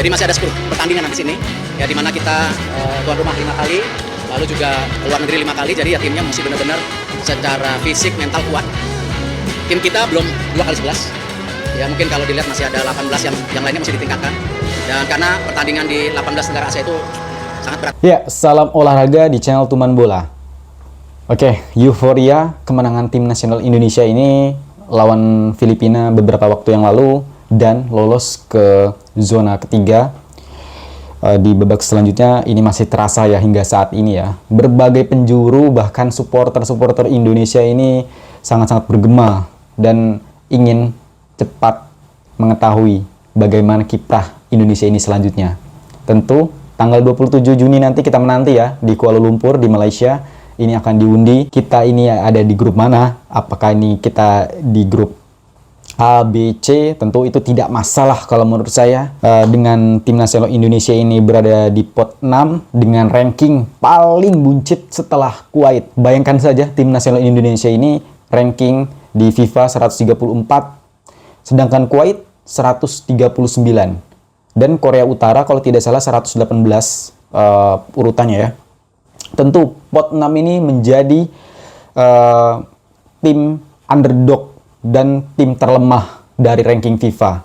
Jadi masih ada 10 pertandingan di sini, ya di mana kita tuan rumah 5 kali, lalu juga luar negeri 5 kali. Jadi ya timnya mesti benar-benar secara fisik, mental kuat. Tim kita belum 2 kali 11. Ya mungkin kalau dilihat masih ada 18 yang lainnya masih ditingkatkan. Dan karena pertandingan di 18 negara Asia itu sangat berat. Ya, salam olahraga di channel Tuman Bola. Oke, euforia kemenangan tim nasional Indonesia ini lawan Filipina beberapa waktu yang lalu dan lolos ke zona ketiga. Di babak selanjutnya ini masih terasa ya hingga saat ini ya. Berbagai penjuru bahkan supporter-supporter Indonesia ini sangat-sangat bergema dan ingin cepat mengetahui bagaimana kiprah Indonesia ini selanjutnya. Tentu tanggal 27 Juni nanti kita menanti ya di Kuala Lumpur di Malaysia. Ini akan diundi kita ini ada di grup mana, apakah ini kita di grup A, B, C. Tentu itu tidak masalah kalau menurut saya. Dengan tim nasional Indonesia ini berada di pot 6 dengan ranking paling buncit setelah Kuwait. Bayangkan saja tim nasional Indonesia ini ranking di FIFA 134, sedangkan Kuwait 139 dan Korea Utara kalau tidak salah 118 urutannya ya. Tentu pot 6 ini menjadi tim underdog dan tim terlemah dari ranking FIFA.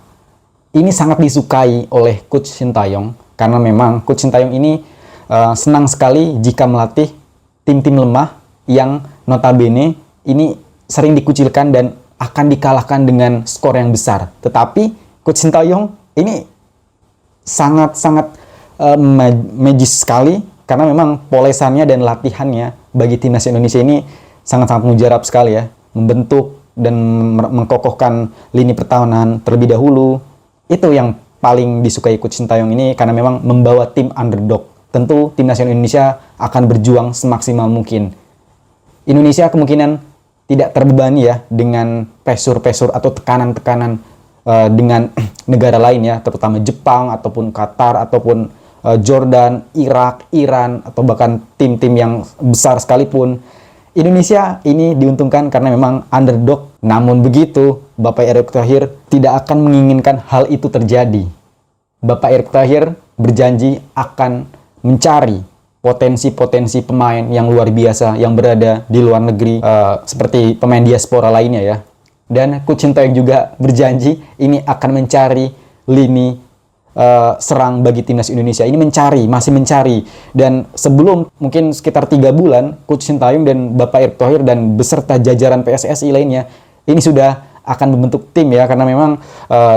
Ini sangat disukai oleh Coach Sintayong karena memang Coach Sintayong ini senang sekali jika melatih tim-tim lemah yang notabene ini sering dikucilkan dan akan dikalahkan dengan skor yang besar. Tetapi Coach Sintayong ini sangat-sangat magis sekali karena memang polesannya dan latihannya bagi timnas Indonesia ini sangat-sangat mujarab sekali ya, membentuk dan mengkokohkan lini pertahanan terlebih dahulu. Itu yang paling disukai Coach Sintayong ini karena memang membawa tim underdog. Tentu tim nasional Indonesia akan berjuang semaksimal mungkin. Indonesia kemungkinan tidak terbebani ya dengan pressure atau tekanan-tekanan dengan negara lain ya, terutama Jepang ataupun Qatar ataupun Jordan, Irak, Iran, atau bahkan tim-tim yang besar sekalipun. Indonesia ini diuntungkan karena memang underdog. Namun begitu, Bapak Erick Thohir tidak akan menginginkan hal itu terjadi. Bapak Erick Thohir berjanji akan mencari potensi-potensi pemain yang luar biasa yang berada di luar negeri, seperti pemain diaspora lainnya ya. Dan Coach Sintayong juga berjanji ini akan mencari lini serang bagi timnas Indonesia. Ini masih mencari. Dan sebelum mungkin sekitar 3 bulan, Coach Sintayong dan Bapak Erick Thohir dan beserta jajaran PSSI lainnya ini sudah akan membentuk tim ya, karena memang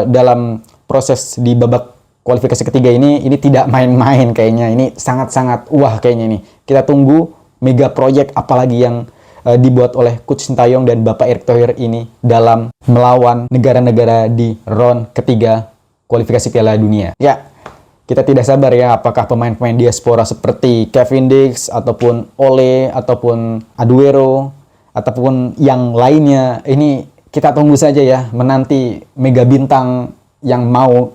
dalam proses di babak kualifikasi ketiga ini tidak main-main kayaknya. Ini sangat-sangat wah kayaknya ini. Kita tunggu mega proyek apalagi yang dibuat oleh Coach Sintayong dan Bapak Erick Thohir ini dalam melawan negara-negara di round ketiga kualifikasi Piala Dunia. Ya, kita tidak sabar ya apakah pemain-pemain diaspora seperti Kevin Dix ataupun Ole ataupun Aduero ataupun yang lainnya ini kita tunggu saja ya, menanti mega bintang yang mau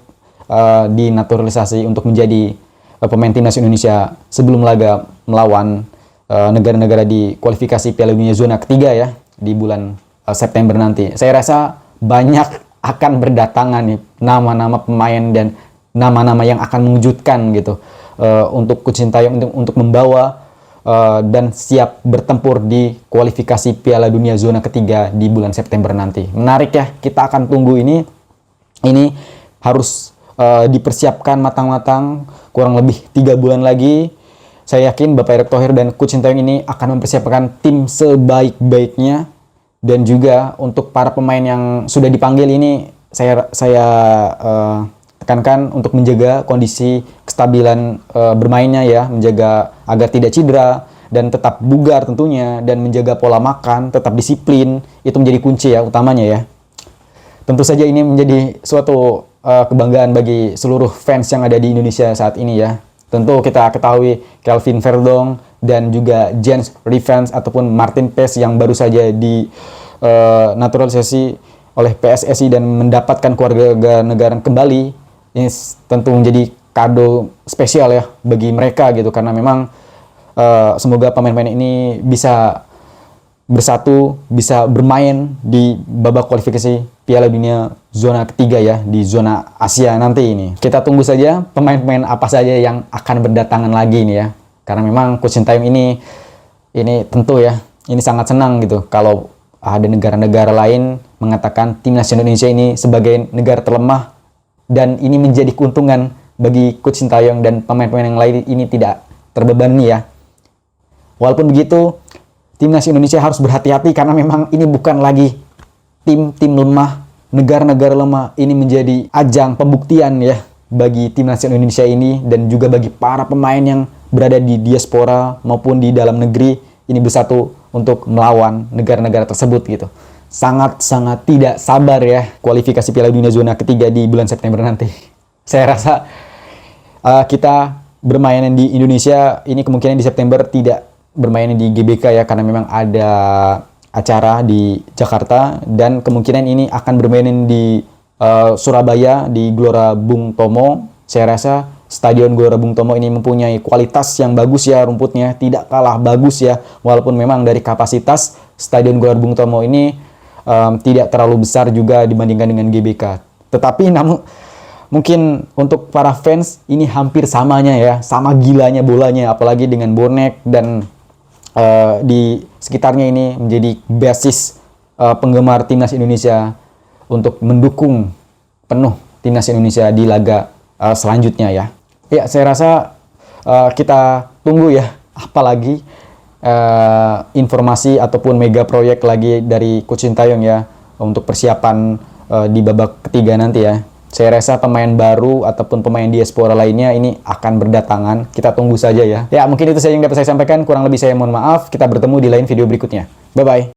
dinaturalisasi untuk menjadi pemain timnas Indonesia sebelum laga melawan negara-negara di kualifikasi Piala Dunia zona ketiga ya di bulan September nanti. Saya rasa banyak akan berdatangan nih nama-nama pemain dan nama-nama yang akan mengejutkan gitu untuk Coach Sintayong untuk membawa dan siap bertempur di kualifikasi Piala Dunia zona ketiga di bulan September nanti. Menarik ya, kita akan tunggu ini harus dipersiapkan matang-matang kurang lebih 3 bulan lagi. Saya yakin Bapak Erick Thohir dan Coach Sintayong ini akan mempersiapkan tim sebaik-baiknya. Dan juga untuk para pemain yang sudah dipanggil ini saya tekankan untuk menjaga kondisi kestabilan bermainnya ya, menjaga agar tidak cedera dan tetap bugar tentunya, dan menjaga pola makan, tetap disiplin, itu menjadi kunci ya utamanya ya. Tentu saja ini menjadi suatu kebanggaan bagi seluruh fans yang ada di Indonesia saat ini ya. Tentu kita ketahui Kelvin Verdong dan juga Jens Revans ataupun Martin Paes yang baru saja di naturalisasi oleh PSSI dan mendapatkan keluarga negara kembali. Ini tentu menjadi kado spesial ya bagi mereka gitu, karena memang semoga pemain-pemain ini bisa bersatu, bisa bermain di babak kualifikasi Piala Dunia zona ketiga ya, di zona Asia nanti ini. Kita tunggu saja pemain-pemain apa saja yang akan berdatangan lagi nih ya. Karena memang Coach Sintayong ini tentu ya, ini sangat senang gitu kalau ada negara-negara lain mengatakan timnas Indonesia ini sebagai negara terlemah, dan ini menjadi keuntungan bagi Coach Sintayong dan pemain-pemain yang lain ini tidak terbebani ya. Walaupun begitu, timnas Indonesia harus berhati-hati karena memang ini bukan lagi tim-tim lemah, negara-negara lemah. Ini menjadi ajang pembuktian ya bagi timnas Indonesia ini, dan juga bagi para pemain yang berada di diaspora maupun di dalam negeri ini bersatu untuk melawan negara-negara tersebut gitu. Sangat-sangat tidak sabar ya kualifikasi Piala Dunia zona ketiga di bulan September nanti. Saya rasa kita bermain di Indonesia ini kemungkinan di September tidak bermain di GBK ya, karena memang ada acara di Jakarta, dan kemungkinan ini akan bermain di Surabaya di Gelora Bung Tomo. Saya rasa Stadion Gelora Bung Tomo ini mempunyai kualitas yang bagus ya, rumputnya tidak kalah bagus ya, walaupun memang dari kapasitas Stadion Gelora Bung Tomo ini tidak terlalu besar juga dibandingkan dengan GBK. Tetapi namun mungkin untuk para fans ini hampir samanya ya, sama gilanya bolanya, apalagi dengan bonek dan di sekitarnya ini menjadi basis penggemar timnas Indonesia untuk mendukung penuh timnas Indonesia di laga selanjutnya ya. Ya, saya rasa kita tunggu ya, apalagi informasi ataupun mega proyek lagi dari Coach Sintayong ya untuk persiapan di babak ketiga nanti ya. Saya rasa pemain baru ataupun pemain diaspora lainnya ini akan berdatangan. Kita tunggu saja ya. Ya, mungkin itu saja yang dapat saya sampaikan. Kurang lebih saya mohon maaf. Kita bertemu di lain video berikutnya. Bye-bye.